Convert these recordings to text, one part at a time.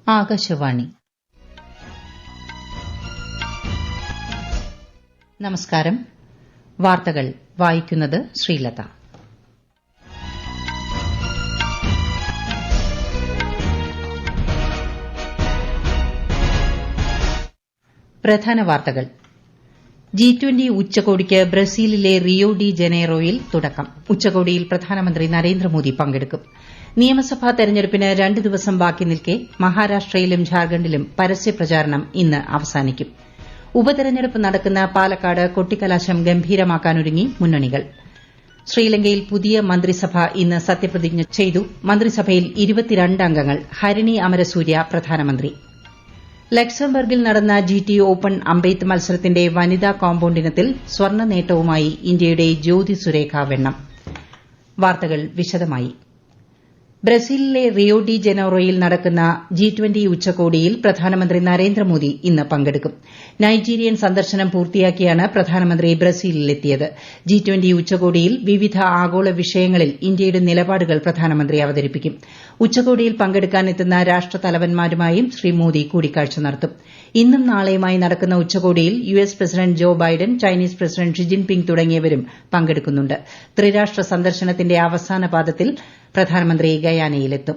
ആകാശവാണി. നമസ്കാരം. വാർത്തകൾ വായിക്കുന്നത് ശ്രീലത. പ്രധാന വാർത്തകൾ. G20 ഉച്ചകോടിക്ക് ബ്രസീലിലെ റിയോ ഡി ജനീറോയിൽ തുടക്കം. ഉച്ചകോടിയിൽ പ്രധാനമന്ത്രി നരേന്ദ്രമോദി പങ്കെടുക്കും. നിയമസഭാ തെരഞ്ഞെടുപ്പിന് 2 ദിവസം ബാക്കി നിൽക്കെ മഹാരാഷ്ട്രയിലും ഝാർഖണ്ഡിലും പരസ്യപ്രചാരണം ഇന്ന് അവസാനിക്കും. ഉപതെരഞ്ഞെടുപ്പ് നടക്കുന്ന പാലക്കാട് കൊട്ടിക്കലാശം ഗംഭീരമാക്കാനൊരുങ്ങി മുന്നണികൾ. ശ്രീലങ്കയിൽ പുതിയ മന്ത്രിസഭ ഇന്ന് സത്യപ്രതിജ്ഞ ചെയ്തു. മന്ത്രിസഭയിൽ 22 അംഗങ്ങൾ. ഹരിണി അമരസൂര്യ പ്രധാനമന്ത്രി. ലക്സംബർഗിൽ നടന്ന GT ഓപ്പൺ അമ്പെയ്ത്ത് മത്സരത്തിന്റെ വനിതാ കോമ്പൌണ്ട് ഇനത്തിൽ സ്വർണ്ണ നേട്ടവുമായി ഇന്ത്യയുടെ ജ്യോതി സുരേഖ വെണ്ണം. വാർത്തകൾ വിശദമായി. ബ്രസീലിലെ റിയോ ഡി ജനീറോയിൽ നടക്കുന്ന G20 ഉച്ചകോടിയിൽ പ്രധാനമന്ത്രി നരേന്ദ്രമോദി ഇന്ന് പങ്കെടുക്കും. നൈജീരിയൻ സന്ദർശനം പൂർത്തിയാക്കിയാണ് പ്രധാനമന്ത്രി ബ്രസീലിലെത്തിയത്. G20 ഉച്ചകോടിയിൽ വിവിധ ആഗോള വിഷയങ്ങളിൽ ഇന്ത്യയുടെ നിലപാടുകൾ പ്രധാനമന്ത്രി അവതരിപ്പിക്കും. ഉച്ചകോടിയിൽ പങ്കെടുക്കാനെത്തുന്ന രാഷ്ട്രതലവന്മാരുമായും ശ്രീ മോദി കൂടിക്കാഴ്ച നടത്തും. ഇന്നും നാളെയുമായി നടക്കുന്ന ഉച്ചകോടിയിൽ US president Joe Biden, Chinese president Xi Jinping തുടങ്ങിയവരും പങ്കെടുക്കുന്നുണ്ട്. ത്രിരാഷ്ട്ര സന്ദർശനത്തിന്റെ അവസാന പാദത്തിൽ പ്രധാനമന്ത്രി ഗയാനയിലെത്തും.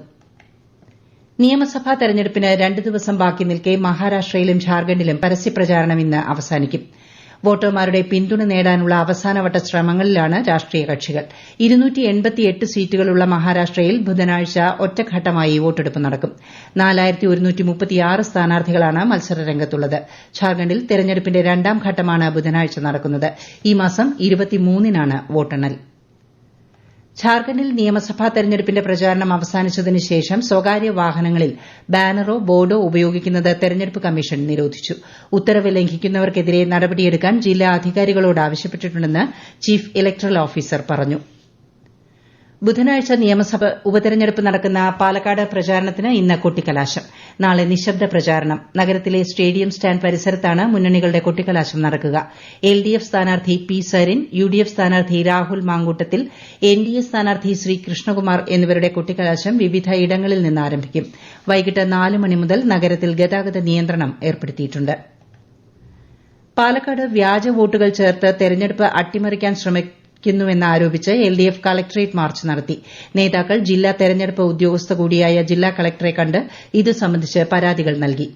നിയമസഭാ തെരഞ്ഞെടുപ്പിന് 2 ദിവസം ബാക്കി നിൽക്കെ മഹാരാഷ്ട്രയിലും ഝാർഖണ്ഡിലും പരസ്യപ്രചാരണം ഇന്ന് അവസാനിക്കും. വോട്ടർമാരുടെ പിന്തുണ നേടാനുള്ള അവസാനവട്ട ശ്രമങ്ങളിലാണ് രാഷ്ട്രീയ കക്ഷികൾ. 288 സീറ്റുകളുള്ള മഹാരാഷ്ട്രയിൽ ബുധനാഴ്ച ഒറ്റഘട്ടമായി വോട്ടെടുപ്പ് നടക്കും. 4136 സ്ഥാനാർത്ഥികളാണ് മത്സരരംഗത്തുള്ളത്. ഝാർഖണ്ഡിൽ തെരഞ്ഞെടുപ്പിന്റെ 2ാം ഘട്ടമാണ് ബുധനാഴ്ച നടക്കുന്നത്. ഈ മാസം 23-നാണ് വോട്ടെണ്ണൽ. ഝാർഖണ്ഡിൽ നിയമസഭാ തെരഞ്ഞെടുപ്പിന്റെ പ്രചാരണം അവസാനിച്ചതിന് ശേഷം സ്വകാര്യ വാഹനങ്ങളിൽ ബാനറോ ബോർഡോ ഉപയോഗിക്കുന്നത് തെരഞ്ഞെടുപ്പ് കമ്മീഷൻ നിരോധിച്ചു. ഉത്തരവ് ലംഘിക്കുന്നവർക്കെതിരെ നടപടിയെടുക്കാൻ ജില്ലാ അധികാരികളോട് ആവശ്യപ്പെട്ടിട്ടുണ്ടെന്ന് ചീഫ് ഇലക്ടറൽ ഓഫീസർ പറഞ്ഞു. ബുധനാഴ്ച നിയമസഭ ഉപതെരഞ്ഞെടുപ്പ് നടക്കുന്ന പാലക്കാട് പ്രചാരണത്തിന് ഇന്ന് കൊട്ടിക്കലാശം. നാളെ നിശബ്ദ പ്രചാരണം. നഗരത്തിലെ സ്റ്റേഡിയം സ്റ്റാൻഡ് പരിസരത്താണ് മുന്നണികളുടെ കൊട്ടിക്കലാശം നടക്കുക. LDF സ്ഥാനാർത്ഥി P സരിൻ, UDF സ്ഥാനാർത്ഥി രാഹുൽ മാങ്കൂട്ടത്തിൽ, NDA സ്ഥാനാർത്ഥി ശ്രീ കൃഷ്ണകുമാർ എന്നിവരുടെ കൊട്ടിക്കലാശം വിവിധ ഇടങ്ങളിൽ നിന്ന് ആരംഭിക്കും. വൈകിട്ട് 4 മണി മുതൽ നഗരത്തിൽ ഗതാഗത നിയന്ത്രണം ഏർപ്പെടുത്തിയിട്ടുണ്ട്. പാലക്കാട് വ്യാജ വോട്ടുകൾ ചേർത്ത് തെരഞ്ഞെടുപ്പ് അട്ടിമറിക്കാൻ ശ്രമിക്കുന്നുവെന്നാരോപിച്ച് LDF കളക്ടറേറ്റ് മാർച്ച് നടത്തി. നേതാക്കൾ ജില്ലാ തെരഞ്ഞെടുപ്പ് ഉദ്യോഗസ്ഥ കൂടിയായ ജില്ലാ കളക്ടറെ കണ്ട് ഇത് സംബന്ധിച്ച് പരാതികൾ നൽകി.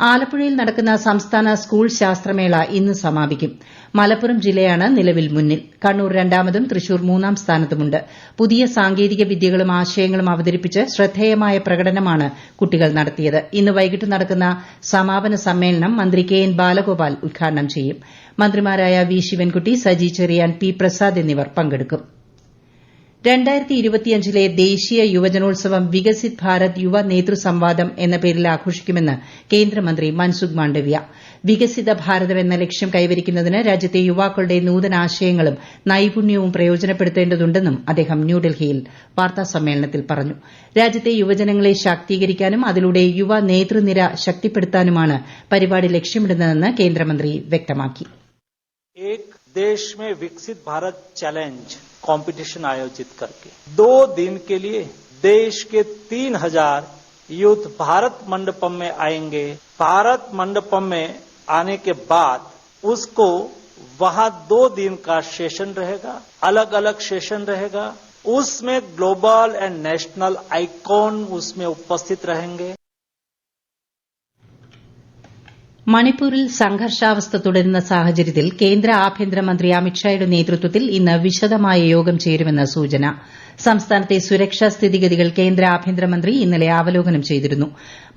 ആലപ്പുഴയിൽ നടക്കുന്ന സംസ്ഥാന സ്കൂൾ ശാസ്ത്രമേള ഇന്ന് സമാപിക്കും. മലപ്പുറം ജില്ലയാണ് നിലവിൽ മുന്നിൽ. കണ്ണൂർ 2ാമതും തൃശൂർ 3ാം സ്ഥാനത്തുമുണ്ട്. പുതിയ സാങ്കേതിക വിദ്യകളും ആശയങ്ങളും അവതരിപ്പിച്ച് ശ്രദ്ധേയമായ പ്രകടനമാണ് കുട്ടികൾ നടത്തിയത്. ഇന്ന് വൈകിട്ട് നടക്കുന്ന സമാപന സമ്മേളനം മന്ത്രി KN ബാലഗോപാൽ ഉദ്ഘാടനം ചെയ്യും. മന്ത്രിമാരായ V ശിവൻകുട്ടി, സജി ചെറിയാൻ, P പ്രസാദ് എന്നിവർ പങ്കെടുക്കും. 2025-ലെ ദേശീയ യുവജനോത്സവം വികസിത് ഭാരത് യുവ നേതൃസംവാദം എന്ന പേരിൽ ആഘോഷിക്കുമെന്ന് കേന്ദ്രമന്ത്രി മൻസുഖ് മാണ്ഡവ്യ. വികസിത ഭാരതം എന്ന ലക്ഷ്യം കൈവരിക്കുന്നതിന് രാജ്യത്തെ യുവാക്കളുടെ നൂതനാശയങ്ങളും നൈപുണ്യവും പ്രയോജനപ്പെടുത്തേണ്ടതുണ്ടെന്നും അദ്ദേഹം ന്യൂഡൽഹിയിൽ വാർത്താസമ്മേളനത്തിൽ പറഞ്ഞു. രാജ്യത്തെ യുവജനങ്ങളെ ശാക്തീകരിക്കാനും അതിലൂടെ യുവ നേതൃനിര ശക്തിപ്പെടുത്താനുമാണ് പരിപാടി ലക്ഷ്യമിടുന്നതെന്ന് കേന്ദ്രമന്ത്രി വ്യക്തമാക്കി. देश में विकसित भारत चैलेंज कंपटीशन आयोजित करके 2 दिन के लिए देश के 3000 यूथ भारत मंडपम में आएंगे. भारत मंडपम में आने के बाद उसको वहां 2 दिन का सेशन रहेगा, अलग अलग सेशन रहेगा. उसमें ग्लोबल एंड नेशनल आइकॉन उसमें उपस्थित रहेंगे. മണിപ്പൂരിൽ സംഘർഷാവസ്ഥ തുടരുന്ന സാഹചര്യത്തിൽ കേന്ദ്ര ആഭ്യന്തരമന്ത്രി അമിത്ഷായുടെ നേതൃത്വത്തിൽ ഇന്ന് വിശദമായ യോഗം ചേരുമെന്ന് സൂചന. സംസ്ഥാനത്തെ സുരക്ഷാ സ്ഥിതിഗതികൾ കേന്ദ്ര ആഭ്യന്തരമന്ത്രി ഇന്നലെ അവലോകനം ചെയ്തിരുന്നു.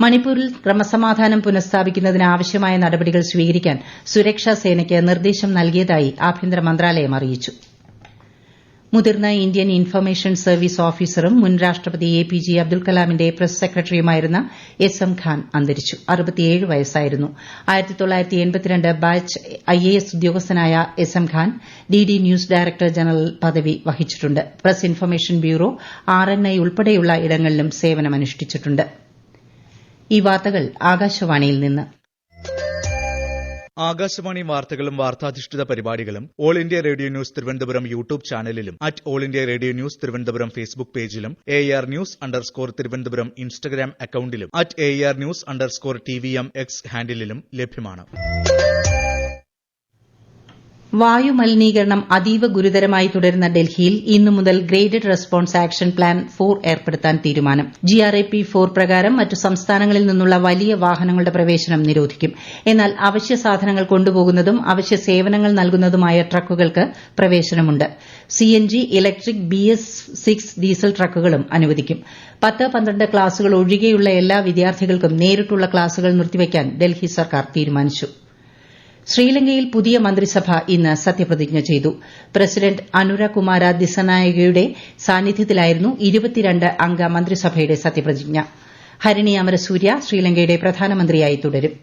മണിപ്പൂരിൽ ക്രമസമാധാനം പുനഃസ്ഥാപിക്കുന്നതിന് ആവശ്യമായ നടപടികൾ സ്വീകരിക്കാൻ സുരക്ഷാ സേനയ്ക്ക് നിർദ്ദേശം നൽകിയതായി ആഭ്യന്തര മന്ത്രാലയം അറിയിച്ചു. മുതിർന്ന ഇന്ത്യൻ ഇൻഫർമേഷൻ സർവീസ് ഓഫീസറും മുൻ രാഷ്ട്രപതി APJ അബ്ദുൽ കലാമിന്റെ പ്രസ് സെക്രട്ടറിയുമായിരുന്ന SM ഖാൻ അന്തരിച്ചു. 67 വയസ്സായിരുന്നു. 1982 ബാച്ച് IAS ഉദ്യോഗസ്ഥനായ SM Khan DD news director general പദവി വഹിച്ചിട്ടുണ്ട്. പ്രസ് ഇൻഫർമേഷൻ ബ്യൂറോ, RNI ഉൾപ്പെടെയുള്ള ഇടങ്ങളിലും സേവനമനുഷ്ഠിച്ചിട്ടുണ്ട്. ഈ വാർത്തകൾ ആകാശവാണിയിൽ നിന്ന്. ആകാശവാണി വാർത്തകളും വാർത്താധിഷ്ഠിത പരിപാടികളും all India radio news Thiruvananthapuram YouTube ചാനലിലും @all India radio news Thiruvananthapuram Facebook പേജിലും AR News_ തിരുവനന്തപുരം ഇൻസ്റ്റഗ്രാം അക്കൌണ്ടിലും @AR News_TVM X ഹാൻഡിലും ലഭ്യമാണ്. വായു മലിനീകരണം അതീവ ഗുരുതരമായി തുടരുന്ന ഡൽഹിയിൽ ഇന്നു മുതൽ ഗ്രേഡഡ് റെസ്പോൺസ് ആക്ഷൻ പ്ലാൻ 4 ഏർപ്പെടുത്താൻ തീരുമാനം. GRAP 4 പ്രകാരം മറ്റു സംസ്ഥാനങ്ങളിൽ നിന്നുള്ള വലിയ വാഹനങ്ങളുടെ പ്രവേശനം നിരോധിക്കും. എന്നാൽ അവശ്യ സാധനങ്ങൾ കൊണ്ടുപോകുന്നതും അവശ്യ സേവനങ്ങൾ നൽകുന്നതുമായ ട്രക്കുകൾക്ക് പ്രവേശനമുണ്ട്. CNG, ഇലക്ട്രിക് BS6 ഡീസൽ ട്രക്കുകളും അനുവദിക്കും. 10-12 ക്ലാസുകൾ ഒഴികെയുള്ള എല്ലാ വിദ്യാർത്ഥികൾക്കും നേരിട്ടുള്ള ക്ലാസുകൾ നിർത്തിവയ്ക്കാൻ ഡൽഹി സർക്കാർ തീരുമാനിച്ചു. ശ്രീലങ്കയിൽ പുതിയ മന്ത്രിസഭ ഇന്ന് സത്യപ്രതിജ്ഞ ചെയ്തു. പ്രസിഡന്റ് അനുര കുമാര ദിസനായകയുടെ സാന്നിധ്യത്തിലായിരുന്നു 22 അംഗ മന്ത്രിസഭയുടെ സത്യപ്രതിജ്ഞ. ഹരിണി അമരസൂര്യ ശ്രീലങ്കയുടെ പ്രധാനമന്ത്രിയായി തുടരും.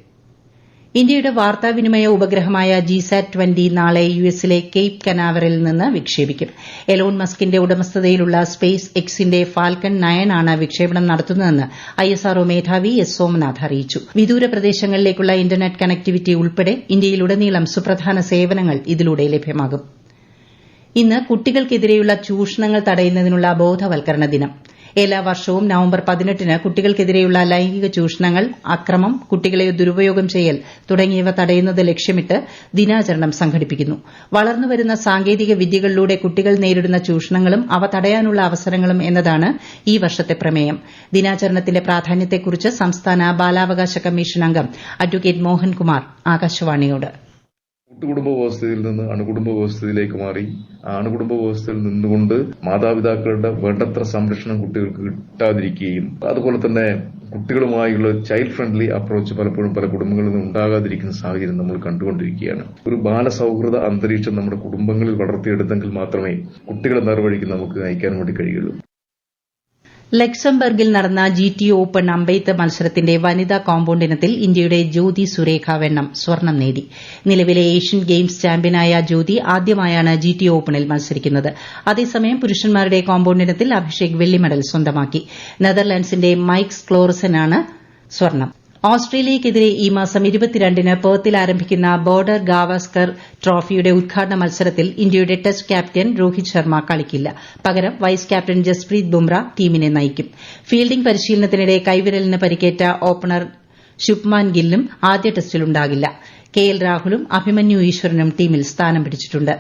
ഇന്ത്യയുടെ വാർത്താവിനിമയ ഉപഗ്രഹമായ GSAT-20 നാളെ യുഎസിലെ കേപ്പ് കനാവറിൽ നിന്ന് വിക്ഷേപിക്കും. എലോൺ മസ്കിന്റെ ഉടമസ്ഥതയിലുള്ള സ്പേസ് എക്സിന്റെ ഫാൽക്കൺ 9 ആണ് വിക്ഷേപണം നടത്തുന്നതെന്ന് ISRO മേധാവി S. സോമനാഥ് അറിയിച്ചു. വിദൂര പ്രദേശങ്ങളിലേക്കുള്ള ഇന്റർനെറ്റ് കണക്ടിവിറ്റി ഉൾപ്പെടെ ഇന്ത്യയിലുടനീളം സുപ്രധാന സേവനങ്ങൾ ഇതിലൂടെ ലഭ്യമാകും. ഇന്ന് കുട്ടികൾക്കെതിരെയുള്ള ചൂഷണങ്ങൾ തടയുന്നതിനുള്ള ബോധവൽക്കരണ ദിനം. എല്ലാ വർഷവും നവംബർ 18-ന് കുട്ടികൾക്കെതിരെയുള്ള ലൈംഗിക ചൂഷണങ്ങൾ, അക്രമം, കുട്ടികളെ ദുരുപയോഗം ചെയ്യൽ തുടങ്ങിയവ തടയുന്നത് ലക്ഷ്യമിട്ട് ദിനാചരണം സംഘടിപ്പിക്കുന്നു. വളർന്നുവരുന്ന സാങ്കേതിക വിദ്യകളിലൂടെ കുട്ടികൾ നേരിടുന്ന ചൂഷണങ്ങളും അവ തടയാനുള്ള അവസരങ്ങളും എന്നതാണ് ഈ വർഷത്തെ പ്രമേയം. ദിനാചരണത്തിന്റെ പ്രാധാന്യത്തെക്കുറിച്ച് സംസ്ഥാന ബാലാവകാശ കമ്മീഷൻ അംഗം അഡ്വക്കേറ്റ് മോഹൻകുമാർ ആകാശവാണിയോട്. കൂട്ടുകുടുംബ വ്യവസ്ഥയിൽ നിന്ന് അണുകുടുംബ വ്യവസ്ഥയിലേക്ക് മാറി ആ അണുകുടുംബ വ്യവസ്ഥയിൽ നിന്നുകൊണ്ട് മാതാപിതാക്കളുടെ വേണ്ടത്ര സംരക്ഷണം കുട്ടികൾക്ക് കിട്ടാതിരിക്കുകയും അതുപോലെ തന്നെ കുട്ടികളുമായുള്ള ചൈൽഡ് ഫ്രണ്ട്ലി അപ്രോച്ച് പലപ്പോഴും പല കുടുംബങ്ങളിൽ നിന്ന് ഉണ്ടാകാതിരിക്കുന്ന സാഹചര്യം നമ്മൾ കണ്ടുകൊണ്ടിരിക്കുകയാണ്. ഒരു ബാലസൌഹൃദ അന്തരീക്ഷം നമ്മുടെ കുടുംബങ്ങളിൽ വളർത്തിയെടുത്തെങ്കിൽ മാത്രമേ കുട്ടികളെ നേർവഴിക്ക് നമുക്ക് നയിക്കാൻ വേണ്ടി കഴിയുള്ളൂ. ലക്സംബർഗിൽ നടന്ന GT ഓപ്പൺ അമ്പെയ്ത്ത് മത്സരത്തിന്റെ വനിതാ കോമ്പൌണ്ട് ഇനത്തിൽ ഇന്ത്യയുടെ ജ്യോതി സുരേഖ വെണ്ണം സ്വർണം നേടി. നിലവിലെ ഏഷ്യൻ ഗെയിംസ് ചാമ്പ്യനായ ജ്യോതി ആദ്യമായാണ് GT ഓപ്പണിൽ മത്സരിക്കുന്നത്. അതേസമയം പുരുഷന്മാരുടെ കോമ്പൌണ്ട് ഇനത്തിൽ അഭിഷേക് വെള്ളി മെഡൽ സ്വന്തമാക്കി. നെതർലാൻഡ്സിന്റെ മൈക്സ് ക്ലോറസനാണ് സ്വർണം. ഓസ്ട്രേലിയയ്ക്കെതിരെ ഈ മാസം 22-ന് പെർത്തിൽ ആരംഭിക്കുന്ന ബോർഡർ ഗാവസ്കർ ട്രോഫിയുടെ ഉദ്ഘാടന മത്സരത്തിൽ ഇന്ത്യയുടെ ടെസ്റ്റ് ക്യാപ്റ്റൻ രോഹിത് ശർമ്മ കളിക്കില്ല. പകരം വൈസ് ക്യാപ്റ്റൻ ജസ്പ്രീത് ബുംറ ടീമിനെ നയിക്കും. ഫീൽഡിംഗ് പരിശീലനത്തിനിടെ കൈവിരലിന് പരിക്കേറ്റ ഓപ്പണർ ശുഭ്മാൻ ഗില്ലും ആദ്യ ടെസ്റ്റിലുണ്ടാകില്ല. KL രാഹുലും അഭിമന്യു ഈശ്വരനും ടീമിൽ സ്ഥാനം പിടിച്ചിട്ടുണ്ട്.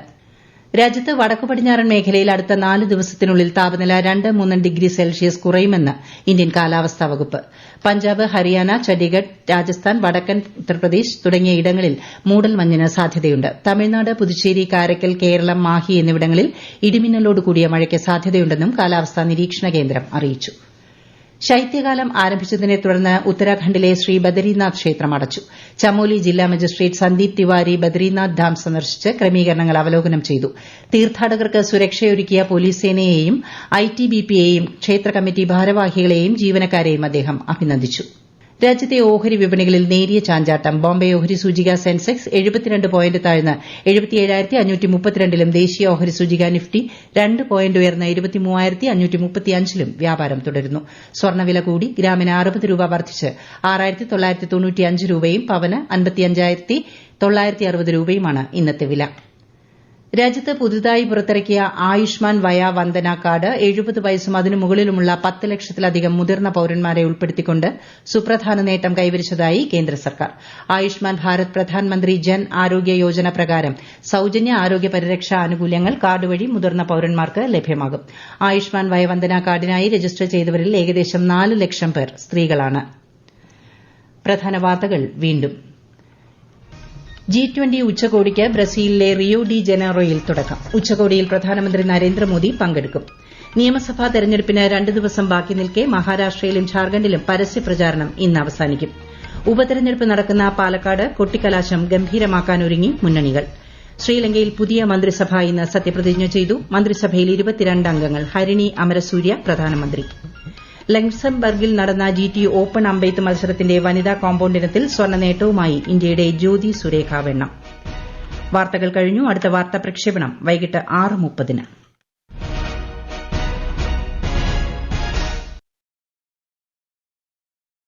രാജ്യത്ത് വടക്കു പടിഞ്ഞാറൻ മേഖലയിൽ അടുത്ത 4 ദിവസത്തിനുള്ളിൽ താപനില 2-3 ഡിഗ്രി സെൽഷ്യസ് കുറയുമെന്ന് ഇന്ത്യൻ കാലാവസ്ഥാ വകുപ്പ്. പഞ്ചാബ്, ഹരിയാന, ചണ്ഡീഗഡ്, രാജസ്ഥാൻ, വടക്കൻ ഉത്തർപ്രദേശ് തുടങ്ങിയ ഇടങ്ങളിൽ മൂടൽമഞ്ഞിന് സാധ്യതയുണ്ട്. തമിഴ്നാട്, പുതുച്ചേരി, കാരക്കൽ, കേരളം, മാഹി എന്നിവിടങ്ങളിൽ ഇടിമിന്നലോട് കൂടിയ മഴയ്ക്ക് സാധ്യതയുണ്ടെന്നും കാലാവസ്ഥാ നിരീക്ഷണ കേന്ദ്രം അറിയിച്ചു. ശൈത്യകാലം ആരംഭിച്ചതിനെ തുടർന്ന് ഉത്തരാഖണ്ഡിലെ ശ്രീ ബദരീനാഥ് ക്ഷേത്രം അടച്ചു. ചമോലി ജില്ലാ മജിസ്ട്രേറ്റ് സന്ദീപ് തിവാരി ബദരീനാഥ് ഡാം സന്ദർശിച്ച് ക്രമീകരണങ്ങൾ അവലോകനം ചെയ്തു. തീർത്ഥാടകർക്ക് സുരക്ഷയൊരുക്കിയ പോലീസ് സേനയെയും ITBP-യെയും ക്ഷേത്ര കമ്മിറ്റി ഭാരവാഹികളെയും ജീവനക്കാരെയും അദ്ദേഹം അഭിനന്ദിച്ചു. രാജ്യത്തെ ഓഹരി വിപണികളിൽ നേരിയ ചാഞ്ചാട്ടം. ബോംബെ ഓഹരി സൂചിക സെൻസെക്സ് 72 പോയിന്റ് താഴ്ന്ന് 77,532-ലും ദേശീയ ഓഹരി സൂചിക നിഫ്റ്റി 2 പോയിന്റ് ഉയർന്ന് 23,535-ലും വ്യാപാരം തുടരുന്നു. സ്വർണ്ണവില കൂടി. ഗ്രാമിന് 60 രൂപ വർദ്ധിച്ച് 6,995 രൂപയും പവന് 55,960 രൂപയുമാണ് ഇന്നത്തെ വില. രാജ്യത്ത് പുതുതായി പുറത്തിറക്കിയ ആയുഷ്മാൻ വയ വന്ദന കാർഡ് 70 വയസ്സും അതിനു മുകളിലുമുള്ള 10 ലക്ഷത്തിലധികം മുതിർന്ന പൌരന്മാരെ ഉൾപ്പെടുത്തിക്കൊണ്ട് സുപ്രധാന നേട്ടം കൈവരിച്ചതായി കേന്ദ്ര സർക്കാർ. ആയുഷ്മാൻ ഭാരത് പ്രധാൻമന്ത്രി ജൻ ആരോഗ്യ യോജന പ്രകാരം സൌജന്യ ആരോഗ്യ പരിരക്ഷാ ആനുകൂല്യങ്ങൾ കാർഡ് വഴി മുതിർന്ന പൌരന്മാർക്ക് ലഭ്യമാകും. ആയുഷ്മാൻ വയ വന്ദന കാർഡിനായി രജിസ്റ്റർ ചെയ്തവരിൽ ഏകദേശം 4 ലക്ഷം പേർ സ്ത്രീകളാണ്. പ്രധാന വാർത്തകൾ വീണ്ടും. G20 ഉച്ചകോടിക്ക് ബ്രസീലിലെ റിയോ ഡി ജനീറോയിൽ തുടക്കം. ഉച്ചകോടിയിൽ പ്രധാനമന്ത്രി നരേന്ദ്രമോദി പങ്കെടുക്കും. നിയമസഭാ തെരഞ്ഞെടുപ്പിന് 2 ദിവസം ബാക്കി നിൽക്കെ മഹാരാഷ്ട്രയിലും ഝാർഖണ്ഡിലും പരസ്യപ്രചാരണം ഇന്ന് അവസാനിക്കും. ഉപതെരഞ്ഞെടുപ്പ് നടക്കുന്ന പാലക്കാട് കൊട്ടിക്കലാശം ഗംഭീരമാക്കാനൊരുങ്ങി മുന്നണികൾ. ശ്രീലങ്കയിൽ പുതിയ മന്ത്രിസഭ ഇന്ന് സത്യപ്രതിജ്ഞ ചെയ്തു. മന്ത്രിസഭയിൽ 22 അംഗങ്ങൾ. ഹരിണി അമരസൂര്യ പ്രധാനമന്ത്രി. ലക്സംബർഗിൽ നടന്ന GT ഓപ്പൺ അമ്പെയ്ത്ത് മത്സരത്തിന്റെ വനിതാ കോമ്പൌണ്ട് ഇനത്തിൽ സ്വർണ്ണ നേട്ടവുമായി ഇന്ത്യയുടെ ജ്യോതി സുരേഖ വെണ്ണം. വാർത്തകൾ കഴിഞ്ഞു. അടുത്ത വാർത്താ പ്രക്ഷേപണം വൈകിട്ട് 6:30-ന്.